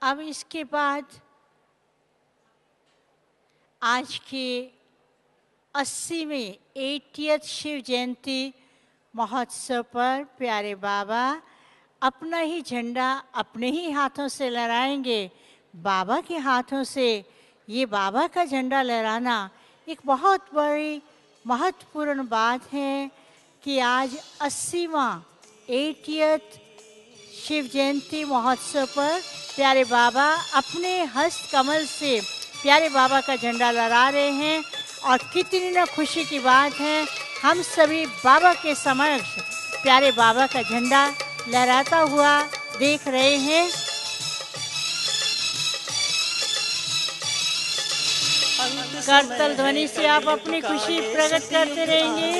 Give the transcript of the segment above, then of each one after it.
अब इसके बाद आज के 80वें 80th शिव जयंती महोत्सव पर प्यारे बाबा अपना ही झंडा अपने ही हाथों से लहराएंगे। बाबा के हाथों से ये बाबा का झंडा लहराना एक बहुत बड़ी महत्वपूर्ण बात है कि आज 80वां 80th शिव जयंती महोत्सव पर प्यारे बाबा अपने हस्त कमल से प्यारे बाबा का झंडा लहरा रहे हैं और कितनी ना खुशी की बात है। हम सभी बाबा के समक्ष प्यारे बाबा का झंडा लहराता हुआ देख रहे हैं। करतल ध्वनि से आप अपनी खुशी प्रकट करते रहेंगे।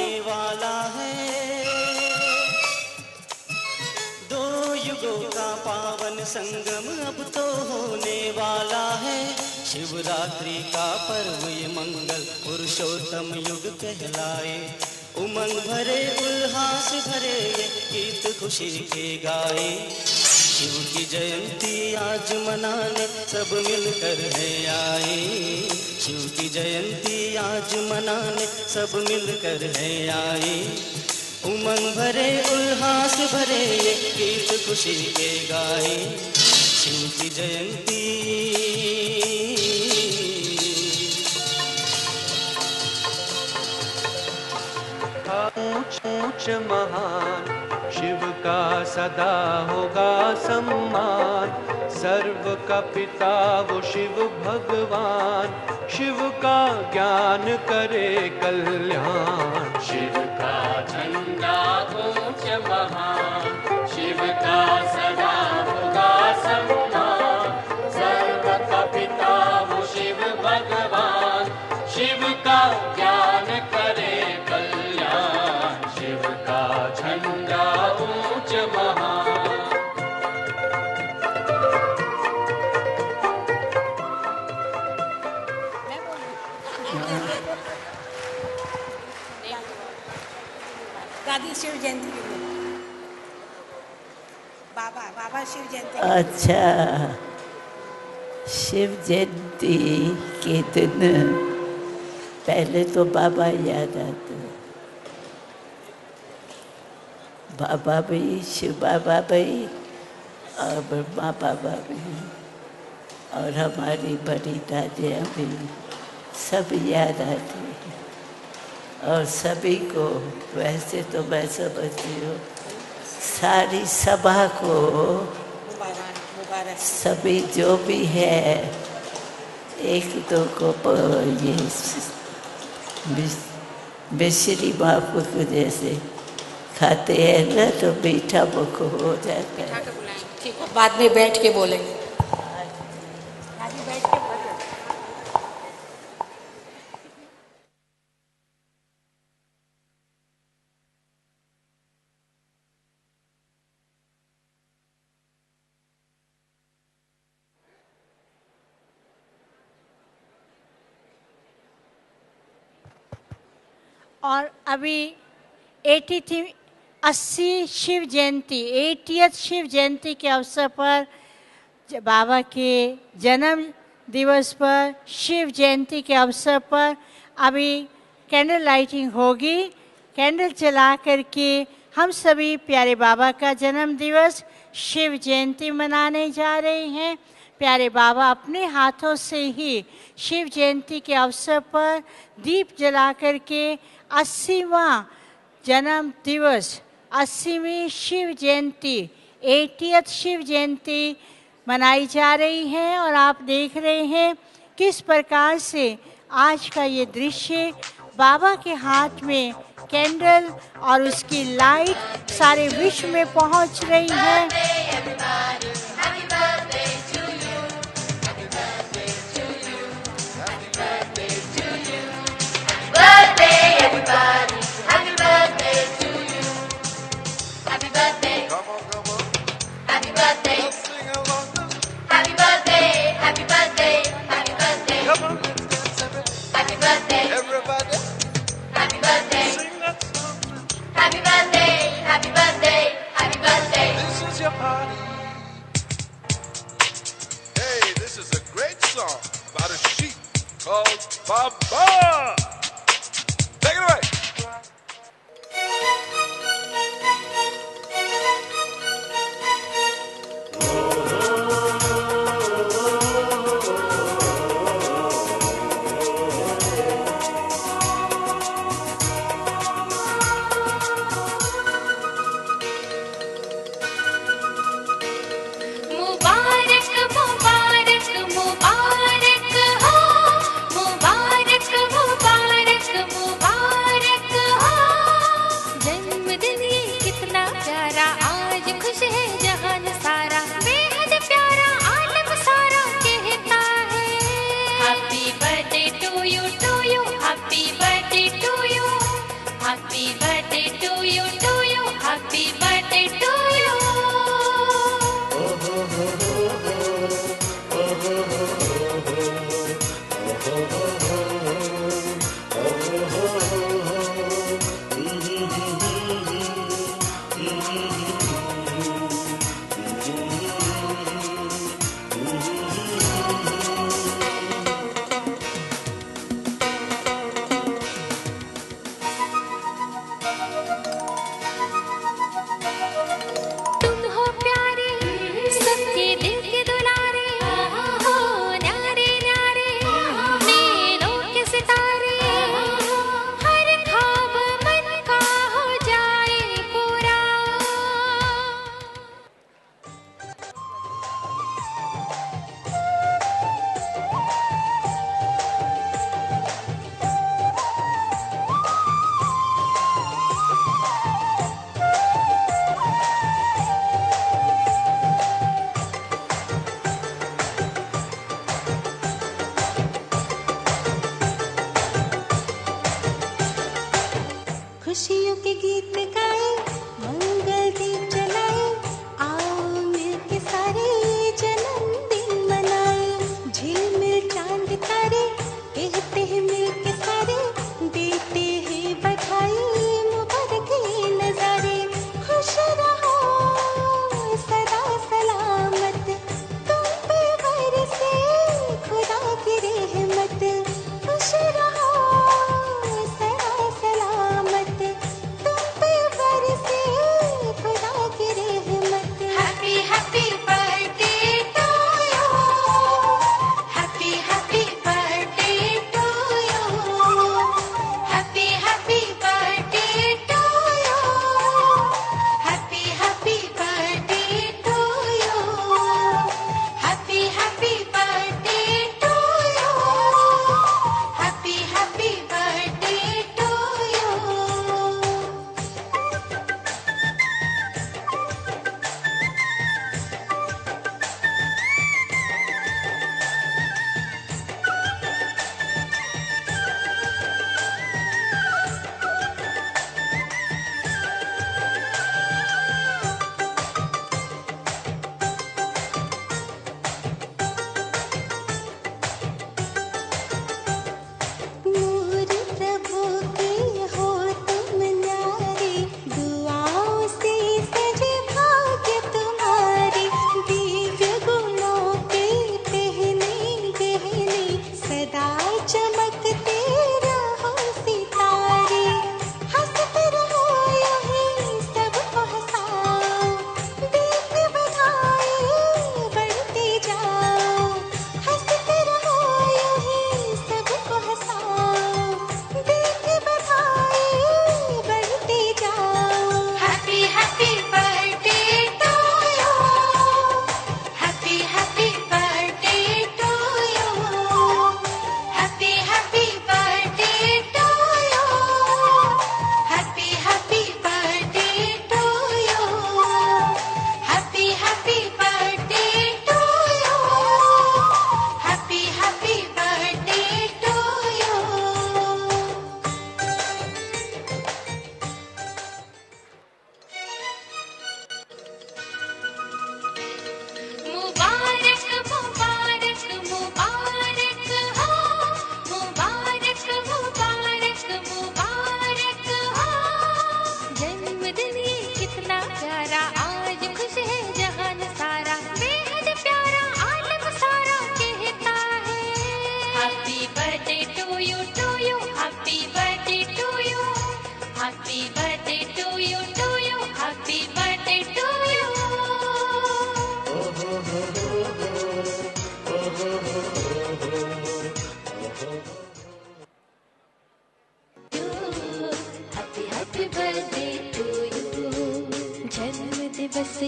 दो युगों का पावन संगम अब तो होने वाला है। शिवरात्रि का पर्व ये मंगल पुरुषोत्तम युग कहलाए। उमंग भरे उल्लास भरे ये गीत खुशी के गाए। शिव की जयंती आज मनाने सब मिलकर है आए। शिव की जयंती आज मनाने सब मिलकर है आए। उमंग भरे उल्लास भरे ये गीत खुशी के गाए। शिव की जयंती ऊंच महान शिव का सदा होगा सम्मान। सर्व का पिता वो शिव भगवान। शिव का ज्ञान करे कल्याण। शिव का झंडा ऊंच महान, शिव का सदा होगा सम्मान। सर्व का पिता वो शिव भगवान। शिव का ज्ञान करे कल्याण। शिव का झंडा ऊंच महान। दादी शिव जयंती के दिन बाबा शिव जयंती। अच्छा, शिव जयंती के दिन पहले तो बाबा याद आते। बाबा भी, शिव बाबा भी और ब्रह्मा बाबा भी और हमारी बड़ी दादियाँ भी सब याद आती हैं। और सभी को, वैसे तो मैं समझती हूँ सारी सभा को, सभी जो भी है एक दो को ये मिश्री बापू को जैसे खाते हैं ना तो मीठा मुख हो जाता है। ठीक है, बाद में बैठ के बोलेंगे। बैठ के और अभी 80 शिव जयंती 80th शिव जयंती के अवसर पर बाबा के जन्म दिवस पर शिव जयंती के अवसर पर अभी कैंडल लाइटिंग होगी। कैंडल जला करके हम सभी प्यारे बाबा का जन्म दिवस शिव जयंती मनाने जा रहे हैं। प्यारे बाबा अपने हाथों से ही शिव जयंती के अवसर पर दीप जला करके 80वां जन्म दिवस 80वीं शिव जयंती 80th शिव जयंती मनाई जा रही है। और आप देख रहे हैं किस प्रकार से आज का ये दृश्य बाबा के हाथ में कैंडल और उसकी लाइट सारे विश्व में पहुंच रही है। called Baba. Take it away. मुबारक मुबारक मुबारक हो, मुबारक मुबारक मुबारक हो। जन्मदिन ये कितना प्यारा, आज खुश है जहान सारा, बेहद प्यारा आलम सारा कहता है। Happy birthday to you, happy birthday to you, happy birthday to you, happy birthday to you.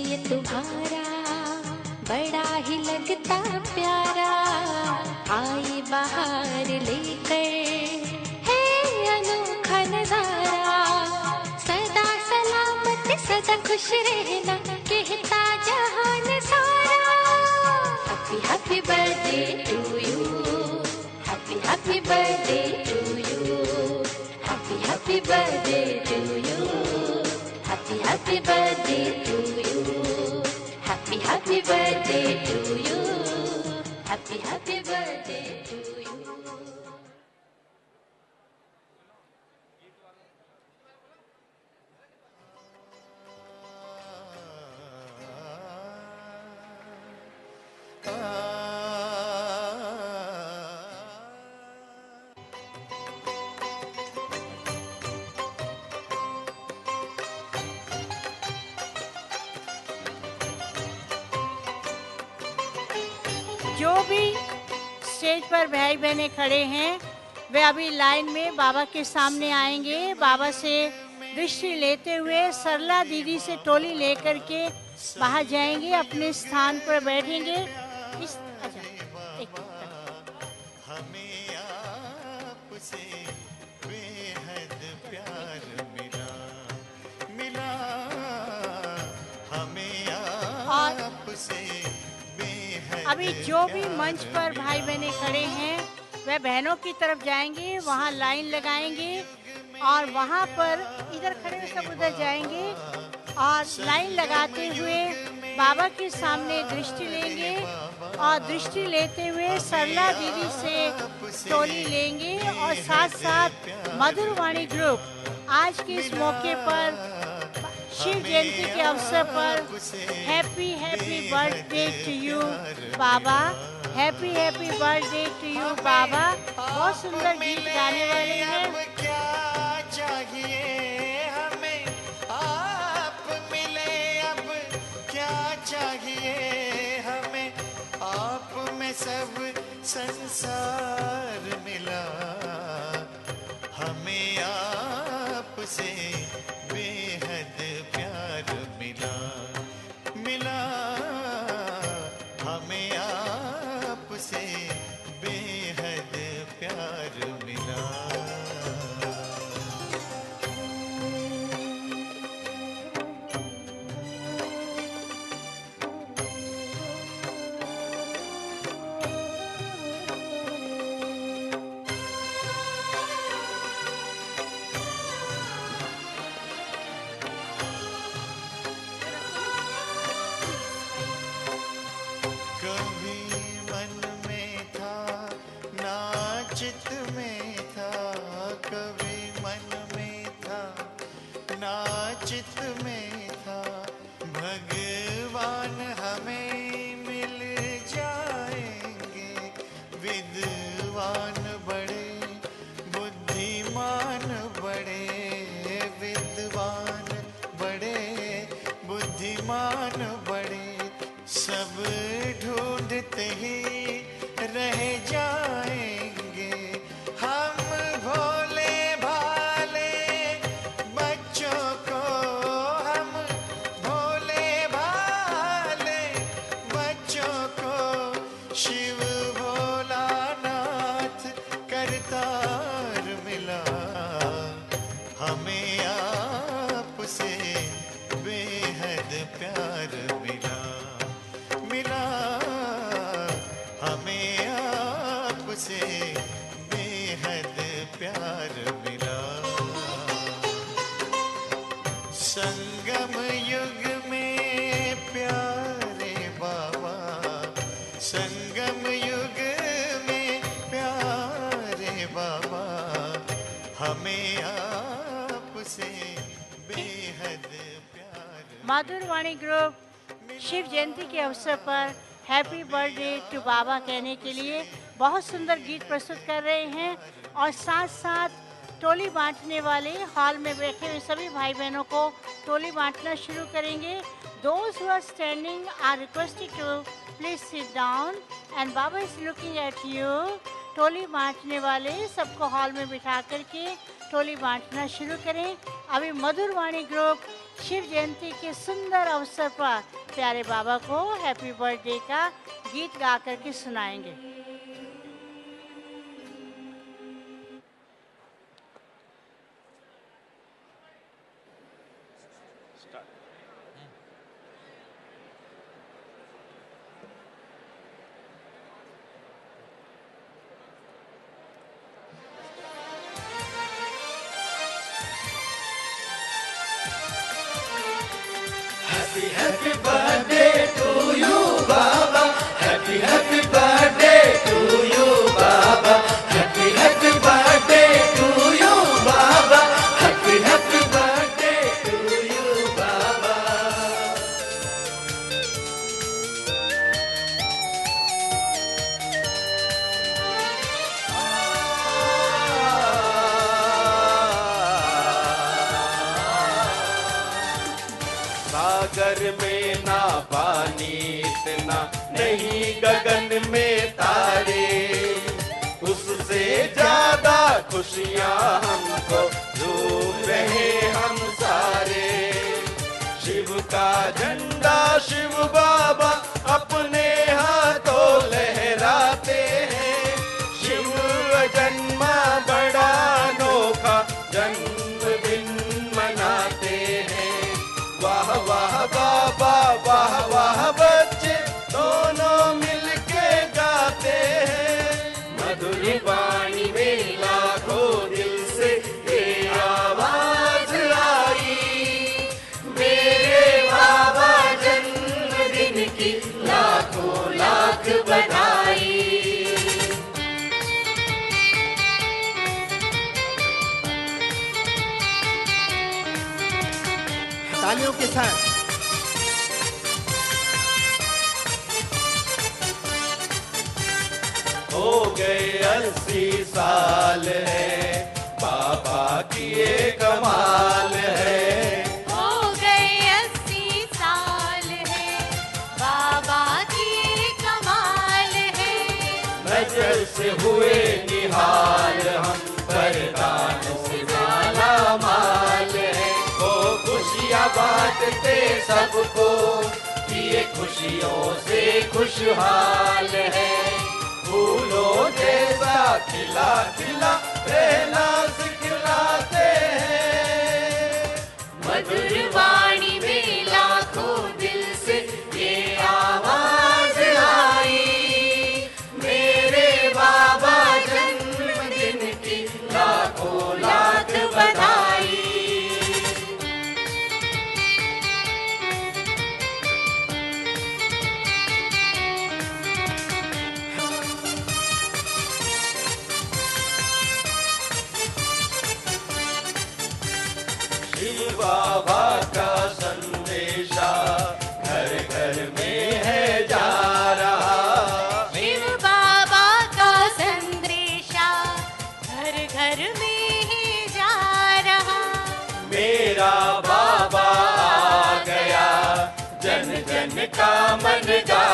ये तुम्हारा बड़ा ही लगता प्यारा, आई बाहर लेकर है अनोखा नजारा। सदा सलामत सदा खुश रहना कहता जहान सारा। Happy happy birthday to you, happy happy birthday to you, happy happy birthday to you, happy happy birthday to you, happy happy birthday to you, happy happy birthday to you. जो भी स्टेज पर भाई बहने खड़े हैं वे अभी line में बाबा के सामने आएंगे। बाबा से दृष्टि लेते हुए सरला दीदी से टोली लेकर के बाहर जाएंगे, अपने स्थान पर बैठेंगे। इस अच्छा एक हमें आपसे बेहद प्यार मिला, मिला हमें आपसे बेहद। अभी जो भी मंच पर भाई बहने खड़े हैं वह बहनों की तरफ जाएंगे, वहाँ लाइन लगाएंगे और वहाँ पर इधर खड़े हुए सब उधर जाएंगे और लाइन लगाते हुए बाबा के सामने दृष्टि लेंगे और दृष्टि लेते हुए सरला दीदी से टोली लेंगे। और साथ साथ मधुरवाणी ग्रुप आज के इस मौके पर शिव जयंती के अवसर पर happy happy birthday to you बाबा, happy happy birthday to you बाबा। बहुत सुंदर गीत गाने वाले हैं। क्या चाहिए हमें आप मिले, अब क्या चाहिए हमें आप में सब संसार मिला। हमें आपसे बेहद प्यार मिला, मिला हमें आपसे बेहद प्यार मिला। कभी मन में था ना चित में था, कभी मन में था ना चित में था। भगवान हमें मिल जाएंगे, विद्वान बड़े बुद्धिमान बड़े, विद्वान बड़े बुद्धिमान बड़े। सब ढूंढते ही रह जाएंगे, हम भोले भाले बच्चों को, हम भोले भाले बच्चों को शिव भोलानाथ करतार मिला। हमें आपसे बेहद प्यार मिला, मिला हमें आपसे बेहद प्यार मिला। संगम युग में प्यारे बाबा, संगम युग में प्यारे बाबा। हमें आपसे बेहद प्यार। मधुरवाणी ग्रुप शिव जयंती के अवसर पर हैप्पी बर्थडे टू बाबा कहने के लिए बहुत सुंदर गीत प्रस्तुत कर रहे हैं और साथ साथ टोली बांटने वाले हॉल में बैठे हुए सभी भाई बहनों को टोली बांटना शुरू करेंगे। Those who are standing are requested to please sit down and Baba is looking at you. टोली बांटने वाले सबको हॉल में बिठा करके टोली बांटना शुरू करें। अभी मधुरवाणी ग्रुप शिव जयंती के सुंदर अवसर पर प्यारे बाबा को हैप्पी बर्थडे का गीत गा करके सुनाएंगे। Happy birthday to you, Baba. Happy birthday to you, Baba. Happy birthday to you, Baba. Happy birthday to you, Baba. सागर में ना पानी इतना नहीं, गगन में तारे, उससे ज्यादा खुशियाँ हमको झूम रहे हम सारे। शिव का झंडा शिव बाबा अपने हाथों लहराते हैं। शिव जन्मा बड़ा अनोखा जन्मदिन मनाते हैं। वाह वाह बाबा वाह वाह बच्चे दोनों मिलके गाते हैं। मधुर वाणी में लाखों दिल से ये आवाज आई, मेरे बाबा जन्मदिन की लाखों लाख बधाई। तालियों के साथ हो गए 80 साल है, बाबा की ये कमाल है। हो गए 80 साल है, बाबा की कमाल है। नजर से हुए निहाल हम, वरदान से माला माल है। वो खुशियाँ बांटते सबको, ये खुशियों से खुशहाल है। फूलों जैसा खिला खिला रहना सिखलाते हैं। मधुर वाणी में लाखों दिल से ये आवाज आई, मेरे बाबा जन्मदिन की लाखों लाख बधाई। शिव बाबा का संदेशा घर घर में है जा रहा। शिव बाबा का संदेशा घर घर में ही जा रहा। मेरा बाबा आ गया, जन जन का मन गा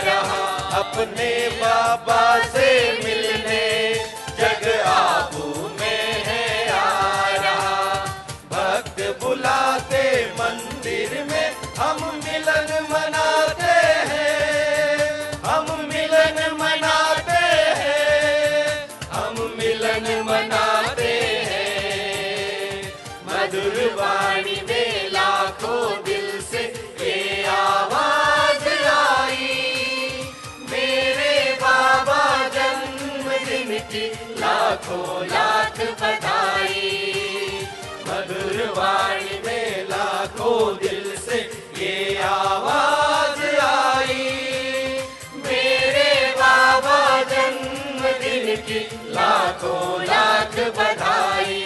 रहा। अपने बाबा से मिलने जग आबू में है आ रहा। भक्त बुलाते मंदिर में हम मिलन मनाते हैं। हम मिलन मनाते हैं। हम मिलन मनाते हैं। मधुर वाणी में लाखों दिल से ये आवाज आई, मेरे बाबा जन्मदिन की लाखों लाख बधाई। मधुर वाणी में लाखों दिल से ये आवाज आई, मेरे बाबा जन्मदिन की लाखों लाख बधाई।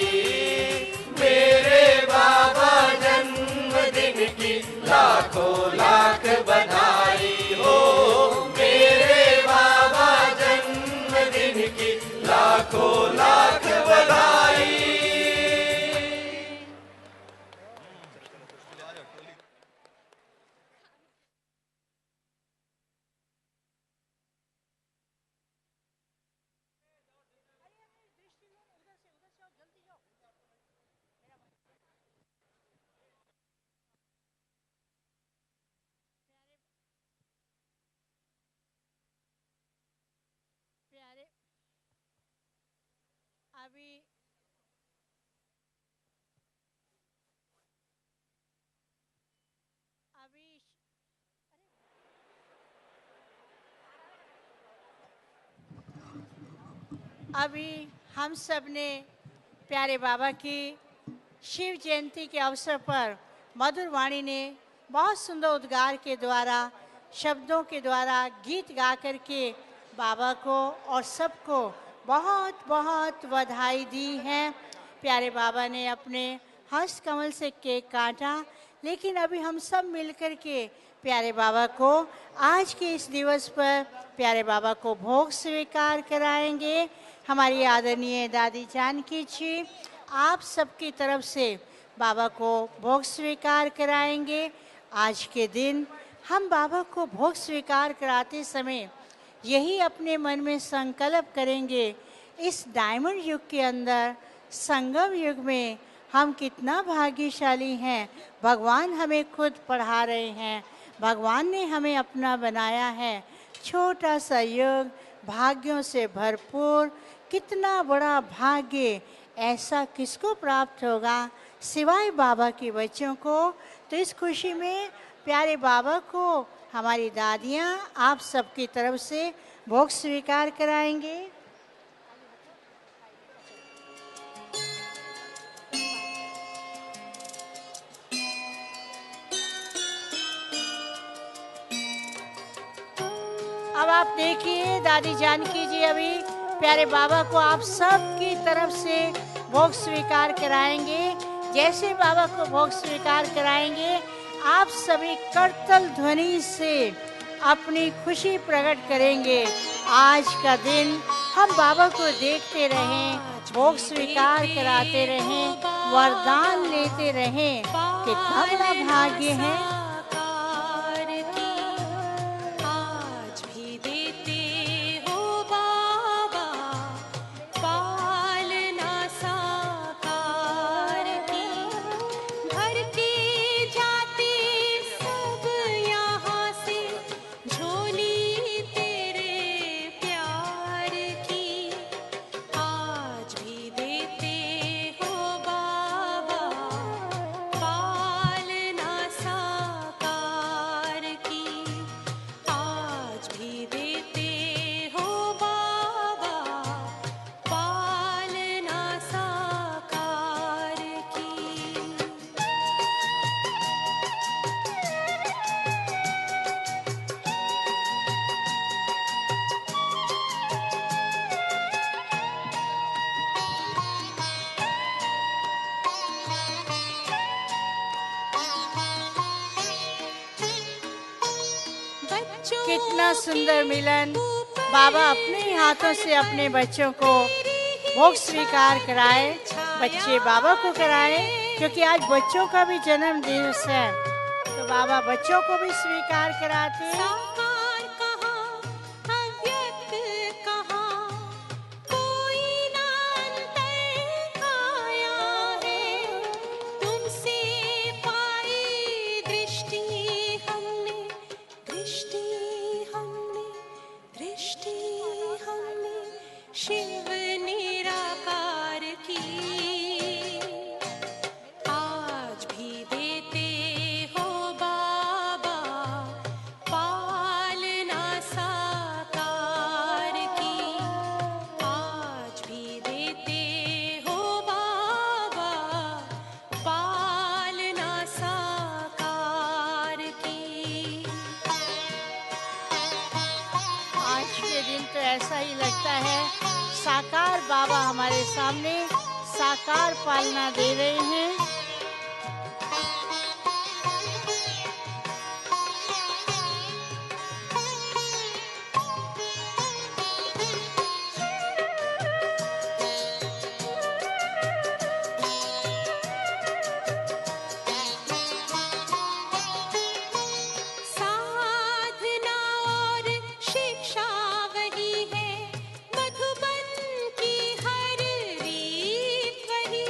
मेरे बाबा जन्मदिन की लाखों लाख बधाई हो। मेरे बाबा जन्मदिन की लाखों लाख बधाई। अभी अभी अभी हम सब ने प्यारे बाबा की शिव जयंती के अवसर पर मधुर वाणी ने बहुत सुंदर उद्गार के द्वारा, शब्दों के द्वारा गीत गा कर के बाबा को और सबको बहुत बहुत बधाई दी है। प्यारे बाबा ने अपने हस्त कमल से केक काटा, लेकिन अभी हम सब मिलकर के प्यारे बाबा को आज के इस दिवस पर प्यारे बाबा को भोग स्वीकार कराएंगे। हमारी आदरणीय दादी जानकी जी आप सबकी तरफ से बाबा को भोग स्वीकार कराएंगे। आज के दिन हम बाबा को भोग स्वीकार कराते समय यही अपने मन में संकल्प करेंगे, इस डायमंड युग के अंदर, संगम युग में हम कितना भाग्यशाली हैं। भगवान हमें खुद पढ़ा रहे हैं, भगवान ने हमें अपना बनाया है। छोटा सा युग, भाग्यों से भरपूर, कितना बड़ा भाग्य, ऐसा किसको प्राप्त होगा सिवाय बाबा के बच्चों को। तो इस खुशी में प्यारे बाबा को हमारी दादियाँ आप सबकी तरफ से भोग स्वीकार कराएंगे। अब आप देखिए दादी जानकी जी अभी प्यारे बाबा को आप सब की तरफ से भोग स्वीकार कराएंगे। जैसे बाबा को भोग स्वीकार कराएंगे, आप सभी करतल ध्वनि से अपनी खुशी प्रकट करेंगे। आज का दिन हम बाबा को देखते रहें, भोग स्वीकार कराते रहें, वरदान लेते रहें। कितना बड़ा भाग्य है। कितना सुंदर मिलन। बाबा अपने ही हाथों से अपने बच्चों को भोग स्वीकार कराए, बच्चे बाबा को कराए, क्योंकि आज बच्चों का भी जन्म दिवस है, तो बाबा बच्चों को भी स्वीकार कराते हैं। शिव निराकार की आज भी देते हो बाबा, पालना साकार की आज भी देते हो बाबा, पालना साकार की। आज के दिन तो ऐसा ही लगता है साकार बाबा हमारे सामने साकार पालना दे रहे हैं। साधना और शिक्षा वही है, मधुबन की हर रीत वही।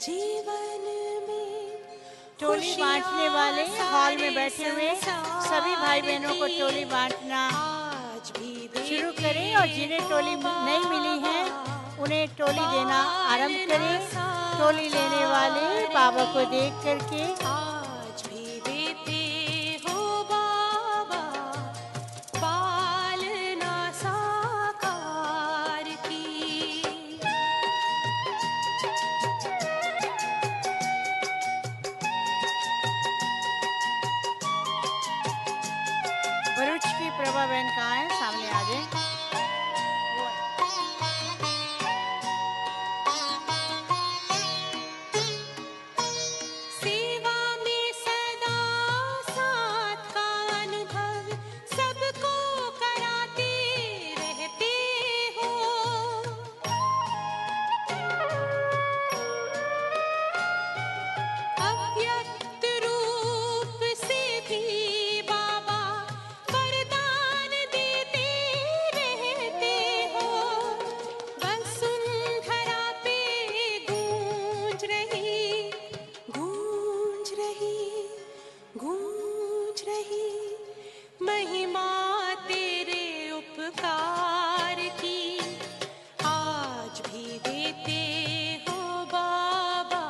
जीवन में टोली बांटने वाले हॉल में बैठे हुए सभी भाई बहनों को टोली बांटना आज भी शुरू करें और जिन्हें टोली नहीं मिली है उन्हें टोली देना आरंभ करें। टोली लेने वाले बाबा को देख करके आज भी देते हो बाबा पालना साकार की। भरूच की प्रभा बहन कहाँ है, सामने आ जाए। सेवा में सदा साथ का अनुभव सबको कराते रहते हो। अव्यक्त रूप से भी बाबा वरदान देते रहते हो। वसुंधरा पे गूंज रही गूंज रही गूंज रही महिमा तेरे उपकार की। आज भी देते हो बाबा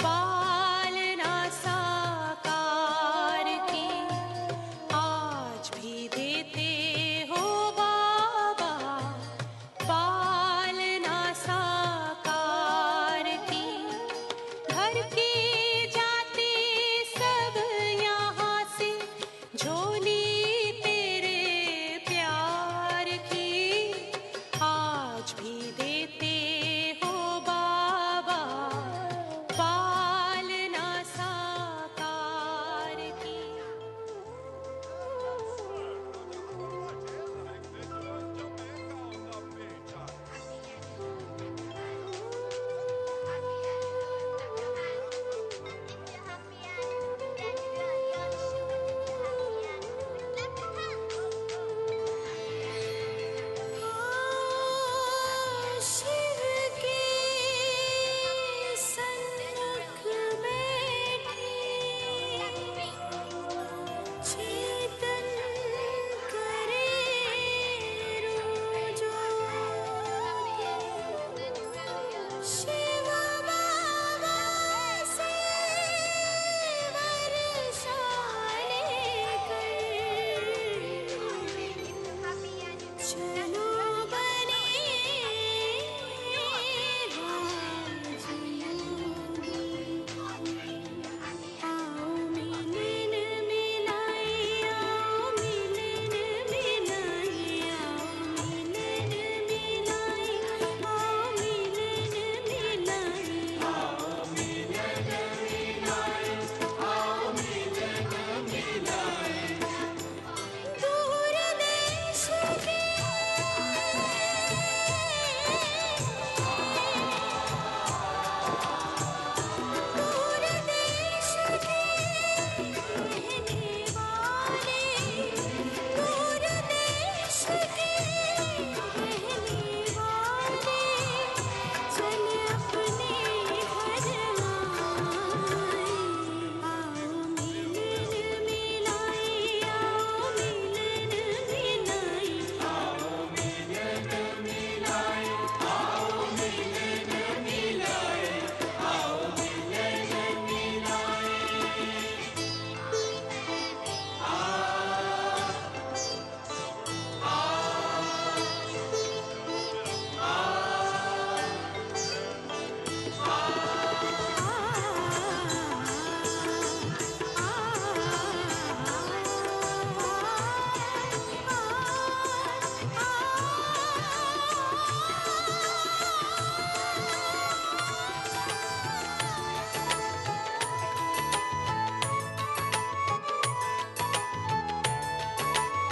पालना साकार की। आज भी देते हो बाबा पालना साकार की। भर के जाते सब यहाँ से झोली तेरे प्यार की। आज भी देते हो बाबा पालना साकार की। शिव के सन्मुख बैठी चेतन करे रोजो। शिव बाबा से वर्षाए कर चलो बने आओ मिलन मिलाए, आओ मिलन मिलाए, आओ मिलन मिलाए, आओ मिलन मिलाए। दूर देश के दूर देश के रहने वाले, दूर देश के रहने वाले चल अपने घर आए। आओ मिलन मिलाए, आओ मिलन मिलाए, आओ मिलन मिलाए, आओ मिलन मिलाए, आओ मिलन मिलाए।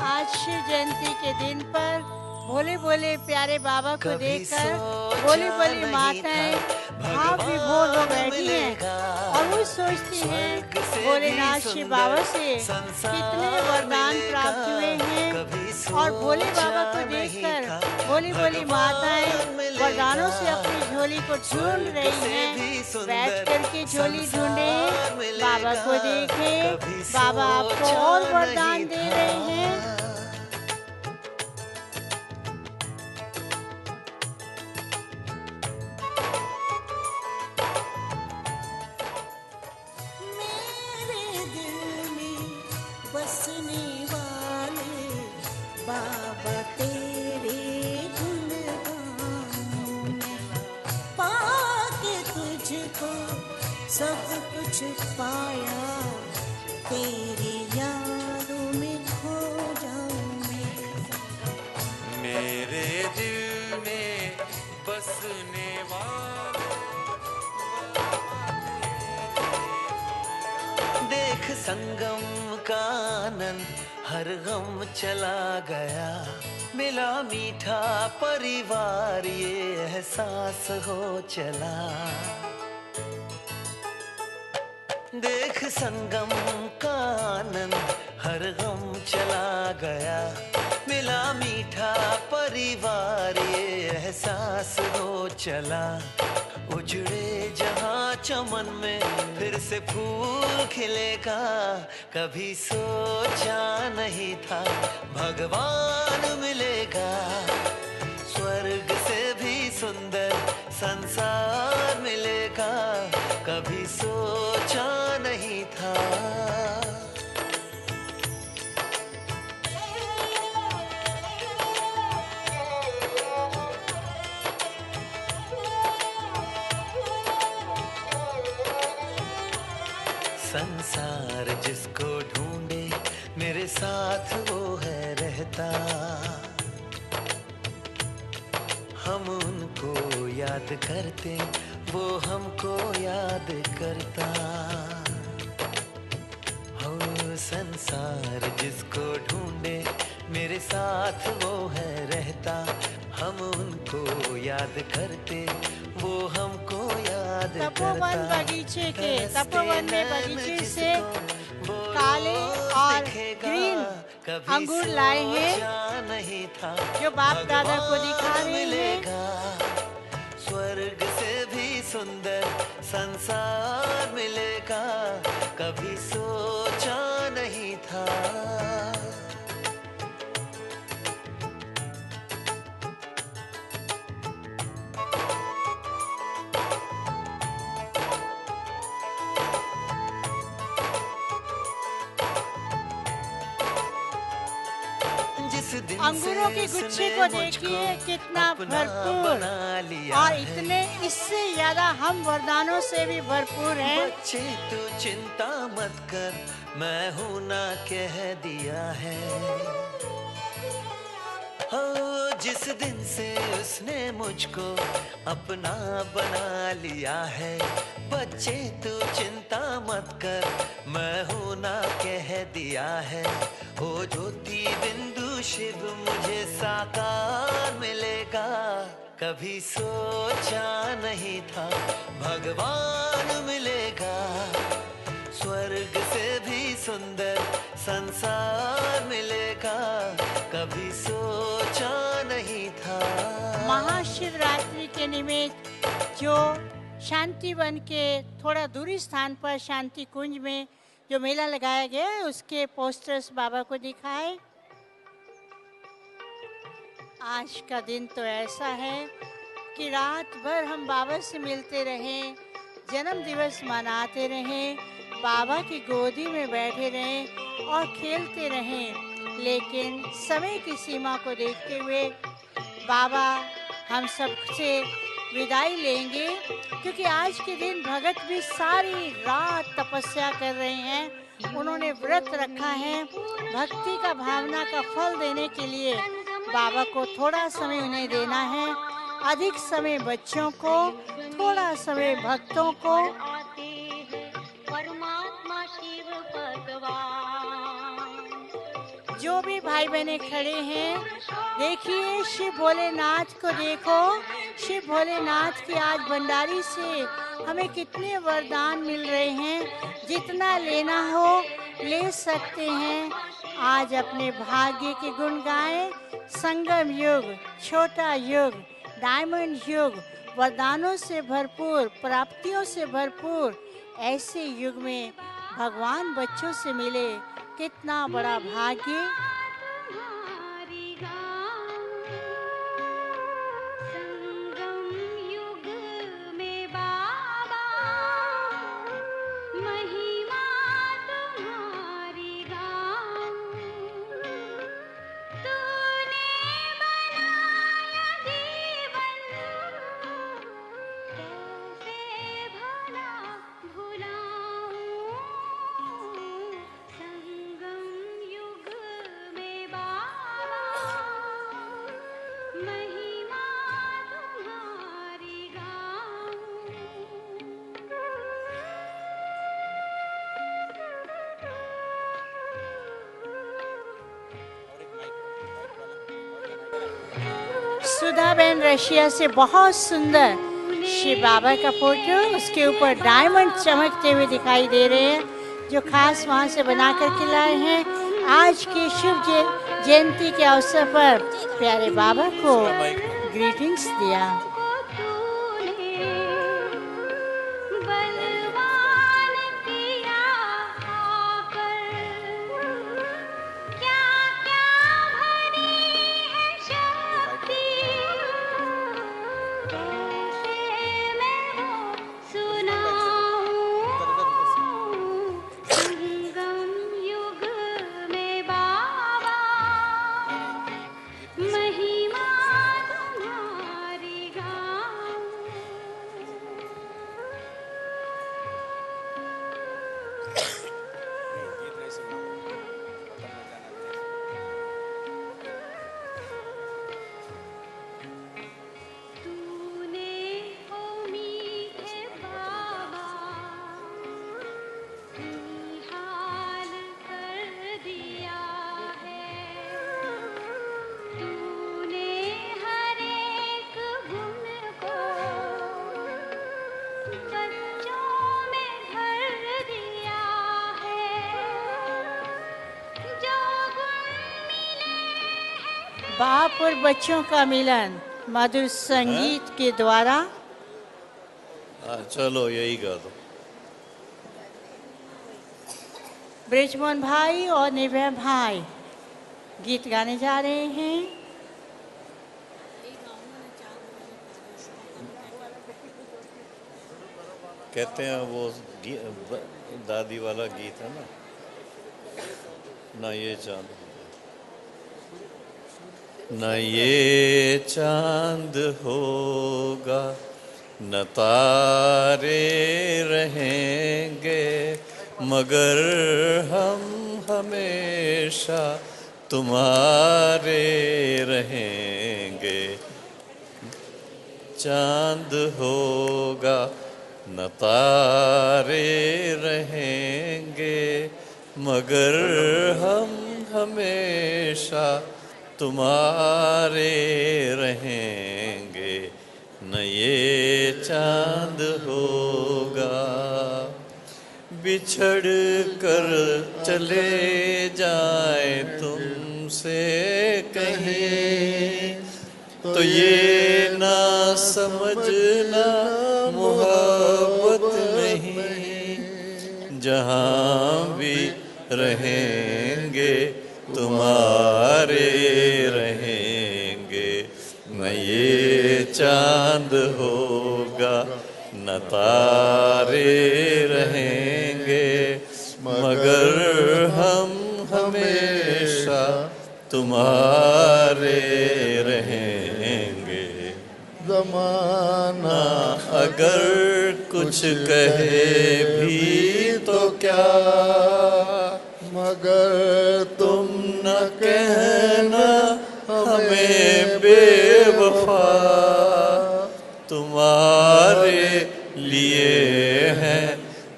आज शिव जयंती के दिन पर भोले भोले प्यारे बाबा को कभी देखकर सोच बोली बोली माताएं भाव विभोर हो बैठी हैं और वो सोचती हैं भोलेनाथ शिव बाबा से कितने वरदान प्राप्त हुए हैं। और भोले बाबा को देखकर भोली भोली माताएं वरदानों से अपनी झोली को ढूंढ रही हैं। बैठ करके झोली ढूंढे, बाबा को देखे, बाबा आपको और वरदान दे रहे हैं। मेरे दिल में बसने वाले बाबा तेरे गुणगानों में पाके तुझको सब कुछ पाया, तेरी यादों में खो जाऊं मैं। मेरे दिल में बसने वाले देख संगम का आनंद हर गम चला गया, मिला मीठा परिवार ये एहसास हो चला। देख संगम का आनंद हर गम चला गया, मिला मीठा परिवार ये एहसास हो चला। उजड़े जहां चमन में फिर से फूल खिलेगा, कभी सोचा नहीं था भगवान मिलेगा। स्वर्ग से भी सुंदर संसार मिलेगा, कभी सोचा नहीं था। संसार जिसको ढूंढे मेरे साथ वो है रहता, हम उनको याद करते वो हमको याद करता। हो संसार जिसको ढूंढे मेरे साथ वो है रहता, हम उनको याद करते वो हमको याद तपोवन करता। बगीचे के तपोवन में बगीचे से काले और ग्रीन अंगूर लाए हैं नहीं था जो बाप दादा को दिखा रहे हैं। स्वर्ग से भी सुंदर संसार मिलेगा, कभी सोचा नहीं था। अंगूरों के गुच्छे को देखिए कितना भरपूर, और इतने इससे ज्यादा हम वरदानों से भी भरपूर हैं। बच्चे तू चिंता मत कर, मैं हूं ना कह दिया है। हो जिस दिन से उसने मुझको अपना बना लिया है, बच्चे तू चिंता मत कर, मैं हूं ना कह दिया है। ओ ज्योति बिंदु शिव मुझे साकार मिलेगा, कभी सोचा नहीं था भगवान मिलेगा। स्वर्ग से भी सुंदर संसार मिलेगा, कभी सोचा नहीं था। महाशिवरात्रि के निमित्त जो शांतिवन के थोड़ा दूरी स्थान पर शांति कुंज में जो मेला लगाया गया है, उसके पोस्टर्स बाबा को दिखाए। आज का दिन तो ऐसा है कि रात भर हम बाबा से मिलते रहें, जन्म दिवस मनाते रहें, बाबा की गोदी में बैठे रहें और खेलते रहें। लेकिन समय की सीमा को देखते हुए बाबा हम सब से विदाई लेंगे, क्योंकि आज के दिन भगत भी सारी रात तपस्या कर रहे हैं। उन्होंने व्रत रखा है भक्ति का भावना का फल देने के लिए। बाबा को थोड़ा समय उन्हें देना है, अधिक समय बच्चों को, थोड़ा समय भक्तों को। परमात्मा शिव भगवान। जो भी भाई बहनें खड़े हैं, देखिए शिव भोलेनाथ को देखो, शिव भोलेनाथ की आज भंडारी से हमें कितने वरदान मिल रहे हैं। जितना लेना हो ले सकते हैं। आज अपने भाग्य के गुण गाएं। संगम युग, छोटा युग, डायमंड युग, वरदानों से भरपूर, प्राप्तियों से भरपूर ऐसे युग में भगवान बच्चों से मिले, कितना बड़ा भाग्य। सुधा बहन रशिया से बहुत सुंदर शिव बाबा का फोटो, उसके ऊपर डायमंड चमकते हुए दिखाई दे रहे हैं, जो खास वहाँ से बना कर के लाए हैं। आज के शुभ जयंती के अवसर पर प्यारे बाबा को ग्रीटिंग्स दिया। बाप और बच्चों का मिलन मधुर संगीत के द्वारा। चलो यही गा दो। ब्रिजमोहन भाई और निर्भय भाई गीत गाने जा रहे हैं। कहते हैं वो दादी वाला गीत है ना ये चांद, न ये चांद होगा न तारे रहेंगे, मगर हम हमेशा तुम्हारे रहेंगे। चांद होगा न तारे रहेंगे, मगर हम हमेशा तुम्हारे रहेंगे। न ये चांद होगा बिछड़ कर चले जाए तुमसे कहीं, तो ये ना समझना मोहब्बत नहीं। जहाँ भी रहेंगे तुम्हारे रहेंगे। न ये चांद होगा न तारे रहेंगे, मगर हम हमेशा तुम्हारे रहेंगे। ज़माना अगर कुछ कहे भी तो क्या, मगर तुम न कहना हमें बेवफा। तुम्हारे लिए हैं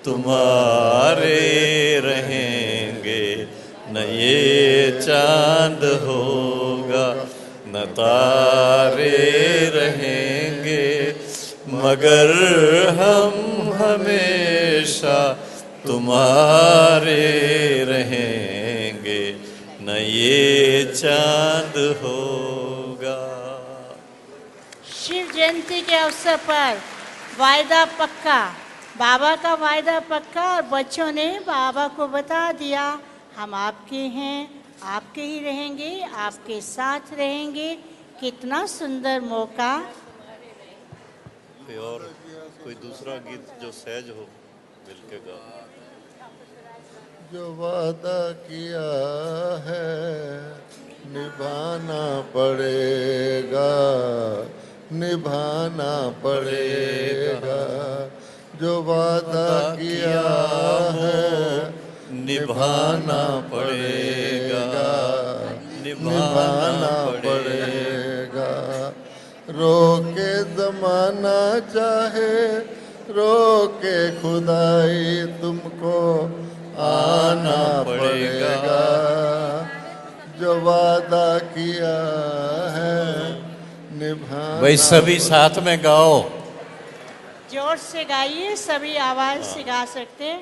तुम्हारे रहेंगे। न ये चांद होगा न तारे रहेंगे, मगर हम हमेशा तुम्हारे रहेंगे, न ये चांद होगा। शिव जयंती के अवसर पर वायदा पक्का, बाबा का वायदा पक्का, और बच्चों ने बाबा को बता दिया हम आपके हैं, आपके ही रहेंगे, आपके साथ रहेंगे। कितना सुंदर मौका। कोई और कोई दूसरा गीत जो सहज हो मिलके गाओ। जो वादा किया है निभाना पड़ेगा, निभाना पड़ेगा। जो वादा किया है निभाना पड़ेगा, निभाना पड़ेगा। रोके ज़माना चाहे रोके खुदाई, तुमको आना पड़ेगा। जो वादा किया है निभाना। भाई सभी साथ में गाओ। जोर से गाइए, सभी आवाज से गा सकते हैं।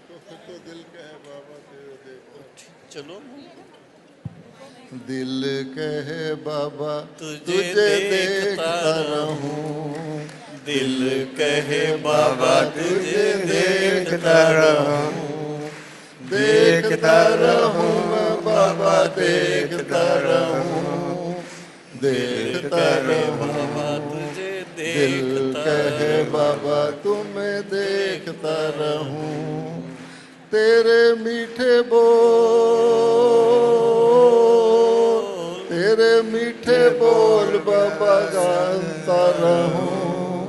तो दिल कहे बाबा तेरे देखो। चलो। दिल कहे बाबा तुझे देखता रहूं, दिल कहे बाबा तुझे देखता रहूं, देखता रहूं मैं बाबा, देखता रहूं, देखता रहूं बाबा तुझे दिल कहे बाबा तुम्हें देखता रहूं। तेरे मीठे बोल, तेरे मीठे बोल बाबा गाता रहूं,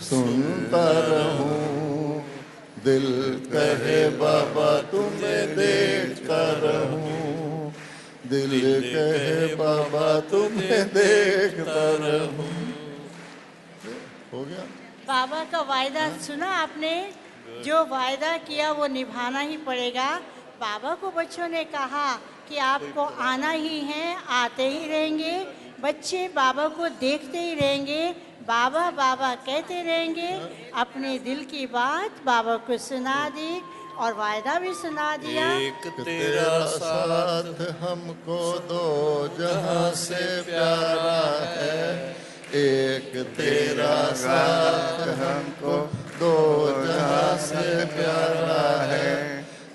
सुनता रहूं। दिल कहे बाबा तुम्हें देखता रहूं, दिल कहे बाबा तुम्हें देखता रहूं। हो गया। बाबा का वायदा सुना आपने? जो वायदा किया वो निभाना ही पड़ेगा। बाबा को बच्चों ने कहा कि आपको आना ही है, आते ही रहेंगे। बच्चे बाबा को देखते ही रहेंगे, बाबा बाबा कहते रहेंगे। अपने दिल की बात बाबा को सुना दी और वायदा भी सुना दिया। एक तेरा साथ हमको दो जहां से प्यारा है, एक तेरा साथ हमको दो जहां से प्यारा है।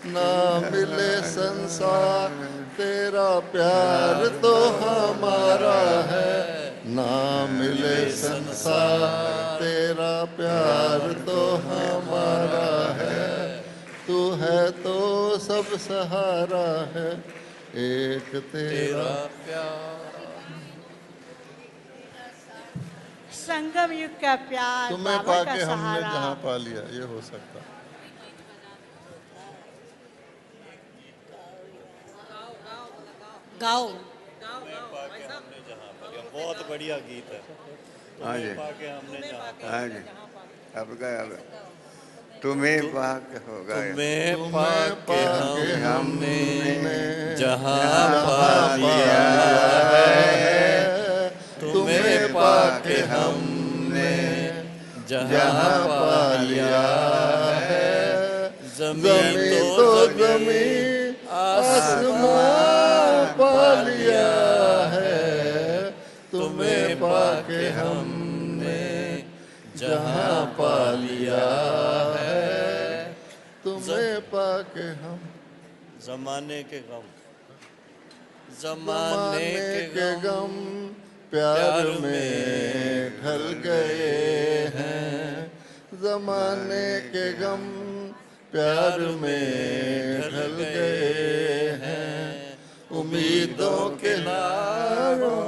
ना मिले संसार तेरा प्यार तो हमारा है, ना मिले संसार तेरा प्यार तो हमारा है। तू है तो सब सहारा है, एक तेरा प्यार। संगम युग का प्यार, तुम्हें बाबा का पाके हमने सहारा। जहाँ पा लिया, ये हो सकता। गाओ। बहुत बढ़िया गीत है। हाँ जी, तुम्हें पाके हमने जहाँ पा हाँ जी, अब गए अब तुम्हें पाके हो गए, तुम्हें पाके हमने जहाँ पा लिया है, तुम्हें पाके हमने जहाँ पा लिया है। जमीन तो जमीन आसमां पा लिया है, तुम्हें पाके हमने जहाँ पा लिया है, तुम्हें पाके हम। जमाने के गम, जमाने के गम प्यार में ढल गए हैं, जमाने के गम प्यार में ढल गए हैं। उम्मीदों के नारों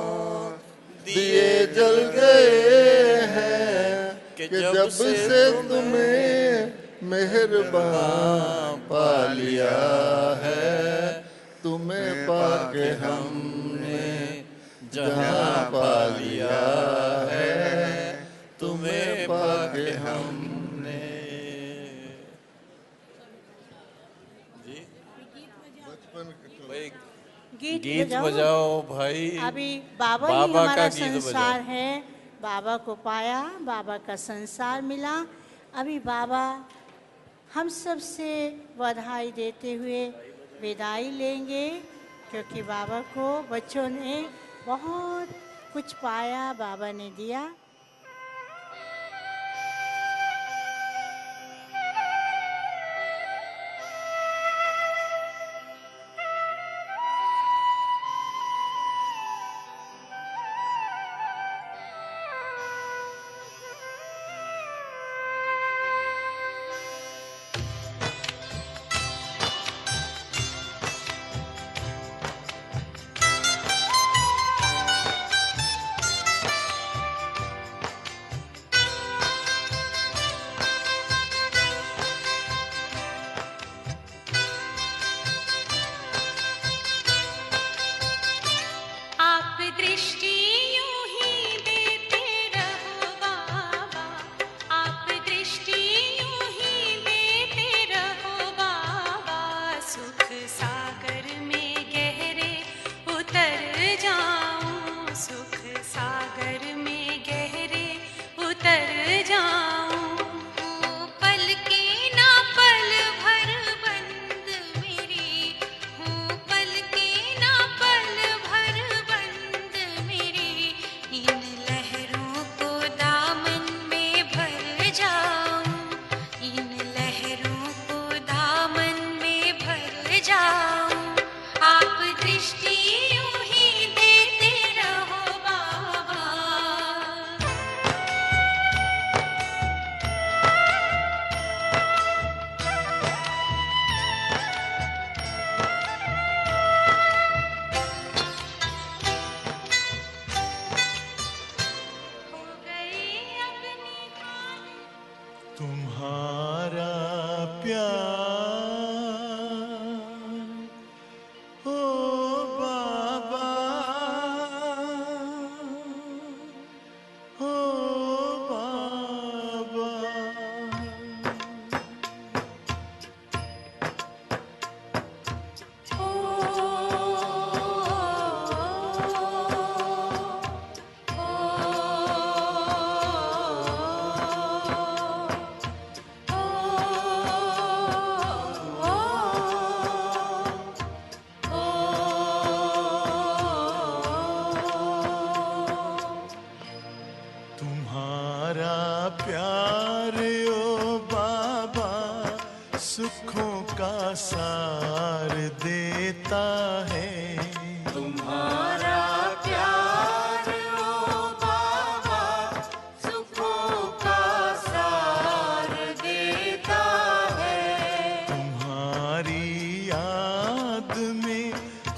दिए जल गए हैं, कि जब से तुम्हें मेहरबान पा लिया है, तुम्हें पाके हमने जहाँ पा लिया है, तुम्हें पाके हमने। जी गीत बजाओ भाई। अभी बाबा ही बाबा हमारा का गीत संसार बजाओ। है, बाबा को पाया, बाबा का संसार मिला। अभी बाबा हम सब से बधाई देते हुए विदाई लेंगे, क्योंकि बाबा को बच्चों ने बहुत कुछ पाया, बाबा ने दिया।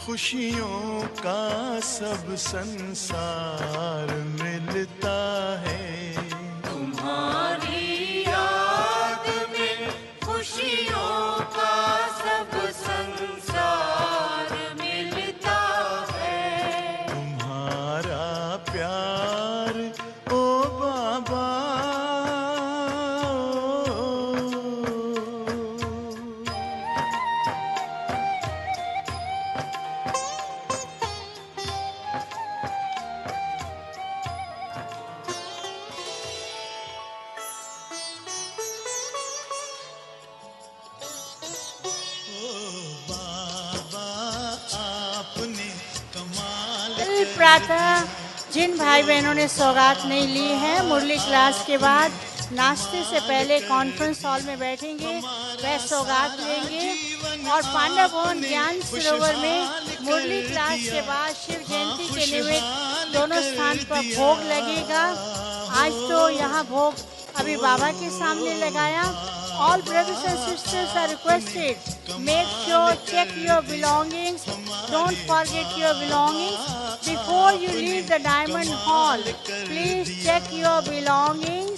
खुशियों का सब संसार मिलता है। तुम्हारी याद में खुशियों का सब संसार मिलता है। तुम्हारा प्यार ओ बाबा, प्रातः जिन भाई बहनों ने सौगात नहीं ली है, मुरली क्लास के बाद नाश्ते से पहले कॉन्फ्रेंस हॉल में बैठेंगे, वह सौगात लेंगे और पांडव भवन ज्ञान सरोवर में मुरली क्लास के बाद शिव जयंती के निमित्त दोनों स्थान पर भोग लगेगा। आज तो यहाँ भोग अभी बाबा के सामने लगाया। All brothers and sisters are requested, make sure check your belongings, don't forget your belongings. Before you leave the Diamond Hall, please check your belongings.